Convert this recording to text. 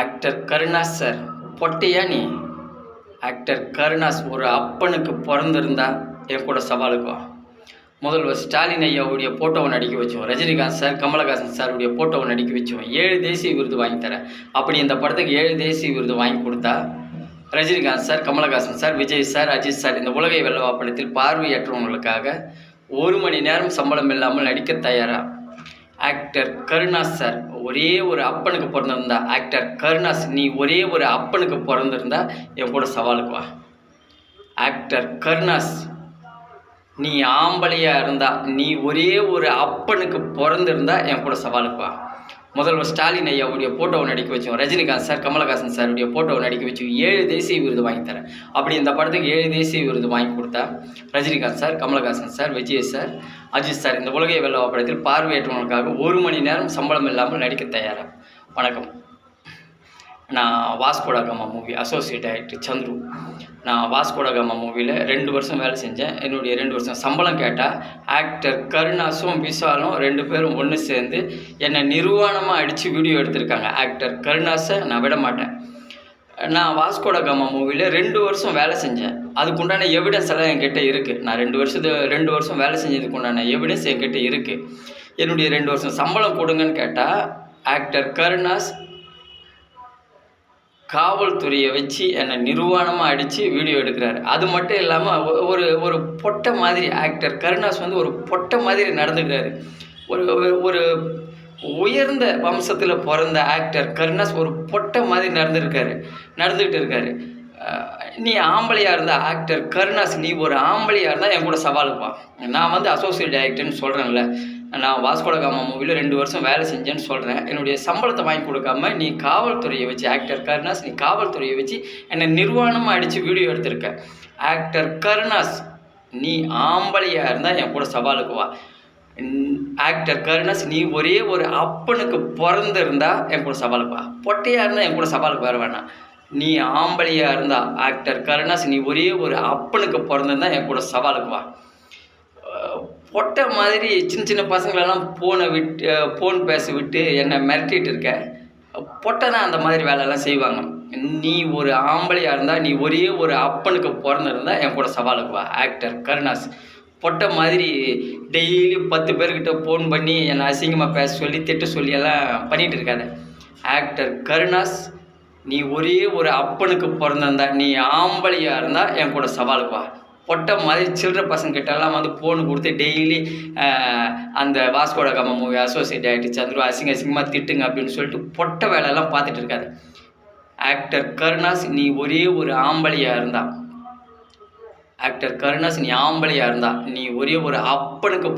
Actor Karunas sir, பொட்டையா நீ? Actor Karunas ஒரு அப்பனுக்கு பிறந்திருந்தா என் கூட சவாலுக்கு வா. முதல்வர் ஸ்டாலின் ஐயாவுடைய ஃபோட்டோவை நடிக்க வச்சோம், ரஜினிகாந்த் சார், கமலஹாசன் சாருடைய ஃபோட்டோவை நடிக்க வச்சோம், 7 தேசிய விருது வாங்கி தரேன். அப்படி இந்த படத்துக்கு 7 தேசிய விருது வாங்கி கொடுத்தா Rajinikanth sir, Kamal Haasan sir, Vijay sir, Ajith sir இந்த உலகை வெல்லவா படத்தில் பார்வையற்றவங்களுக்காக 1 மணி நேரம் சம்பளம் இல்லாமல் நடிக்க தயாரா? ஆக்டர் கருணாஸ் சார், ஒரே ஒரு அப்பனுக்கு பிறந்திருந்தா, ஆக்டர் கருணாஸ் நீ ஒரே ஒரு அப்பனுக்கு பிறந்திருந்தா என் கூட சவாலுக்கு வா. ஆக்டர் கருணாஸ், நீ ஆம்பளையாக இருந்தா, நீ ஒரே ஒரு அப்பனுக்கு பிறந்திருந்தா என் கூட சவாலுக்கு வா. முதல்வர் ஸ்டாலின் ஐயாவுடைய ஃபோட்டோவை நடிக்க வச்சோம், ரஜினிகாந்த் சார், கமலஹாசன் சாருடைய ஃபோட்டோவை நடிக்க வச்சோம், 7 தேசிய விருது வாங்கி தரேன். அப்படி இந்த படத்துக்கு 7 தேசிய விருது வாங்கி கொடுத்தா Rajinikanth sir, Kamal Haasan sir, Vijay sir, Ajith sir இந்த உலகை வெல்லவா படத்தில் பார்வையற்றவங்களுக்காக 1 மணி நேரம் சம்பளம் இல்லாமல் நடிக்க தயாரா? வணக்கம். நான் Vasco da Gama movie associate director Chandru. நான் வாஸ்கோட காமா மூவியில் 2 வருஷம் வேலை செஞ்சேன். என்னுடைய 2 வருஷம் சம்பளம் கேட்டால் ஆக்டர் கருணாஸும் விஷாலும் 2 பேரும் ஒன்று சேர்ந்து என்னை நிர்வாணமாக அடித்து வீடியோ எடுத்திருக்காங்க. ஆக்டர் கருணாஸை நான் விட மாட்டேன். நான் வாஸ்கோட காமா மூவியில் 2 வருஷம் வேலை செஞ்சேன். அதுக்குண்டான எவிடன்ஸ் எல்லாம் என்கிட்ட இருக்குது. நான் 2 வருஷம் வேலை செஞ்சதுக்கு உண்டான எவிடன்ஸ் என்கிட்ட இருக்குது. என்னுடைய 2 வருஷம் சம்பளம் கொடுங்கன்னு கேட்டால் ஆக்டர் கருணாஸ் காவல்துறையை வச்சு என்னை நிர்வாணமாக அடித்து வீடியோ எடுக்கிறாரு. அது மட்டும் இல்லாமல் ஒரு பொட்டை மாதிரி ஆக்டர் கருணாஸ் ஒரு பொட்டை மாதிரி நடந்துக்கிறாரு. ஒரு உயர்ந்த வம்சத்தில் பிறந்த ஆக்டர் கருணாஸ் ஒரு பொட்டை மாதிரி நடந்துக்கிட்டு இருக்காரு. நீ ஆம்பளையாக இருந்தால் ஆக்டர் கருணாஸ், நீ ஒரு ஆம்பளையாக இருந்தால் என் கூட சவாலுப்பா. நான் அசோசியேட் டைரக்டர்னு சொல்கிறேன்ல, நான் வாஸ்கோட காமா மூவியில் 2 வருஷம் வேலை செஞ்சேன்னு சொல்கிறேன். என்னுடைய சம்பளத்தை வாங்கி கொடுக்காம நீ காவல்துறையை வச்சு, ஆக்டர் கருணாஸ் நீ காவல்துறையை வச்சு என்னை நிர்வாணமாக அடித்து வீடியோ எடுத்திருக்க. ஆக்டர் கருணாஸ், நீ ஆம்பளையாக இருந்தால் என் கூட சவாலுக்கு வா. ஆக்டர் கருணாஸ், நீ ஒரே ஒரு அப்பனுக்கு பிறந்திருந்தா என் கூட சவாலுக்கு வா. பொட்டையாக இருந்தால் என் கூட சவாலுக்கு வர வேணாம். நீ ஆம்பளையாக இருந்தா ஆக்டர் கருணாஸ், நீ ஒரே ஒரு அப்பனுக்கு பிறந்திருந்தா என் கூட சவாலுக்கு வா. பொட்டை மாதிரி சின்ன பசங்களெல்லாம் ஃபோன் பேச விட்டு என்னை மிரட்டிகிட்டு இருக்க. பொட்டை தான் அந்த மாதிரி வேலையெல்லாம் செய்வாங்க. நீ ஒரு ஆம்பளையாக இருந்தால், நீ ஒரே ஒரு அப்பனுக்கு பிறந்திருந்தா என் கூட சவாலுக்கு வா. ஆக்டர் கருணாஸ், பொட்டை மாதிரி டெய்லி 10 பேர்கிட்ட ஃபோன் பண்ணி என்னை அசிங்கமாக பேச சொல்லி திட்ட சொல்லி எல்லாம் பண்ணிகிட்டு இருக்காத. ஆக்டர் கருணாஸ், நீ ஒரே ஒரு அப்பனுக்கு பிறந்திருந்தா, நீ ஆம்பளையாக இருந்தால் என் கூட சவாலுக்கு வா. பொட்டை மாதிரி சில்லற பசங்கிட்டெல்லாம் ஃபோனு கொடுத்து டெய்லி அந்த Vasco da Gama movie associate director Chandru அசிங்கமாக திட்டுங்க அப்படின்னு சொல்லிட்டு பொட்டை வேலையெல்லாம் பார்த்துட்டு இருக்காது. ஆக்டர் கருணாஸ், நீ ஒரே ஒரு ஆம்பளையாக இருந்தா, ஆக்டர் கருணாஸ் நீ ஆம்பளையாக இருந்தா, நீ ஒரே ஒரு அப்பனுக்கு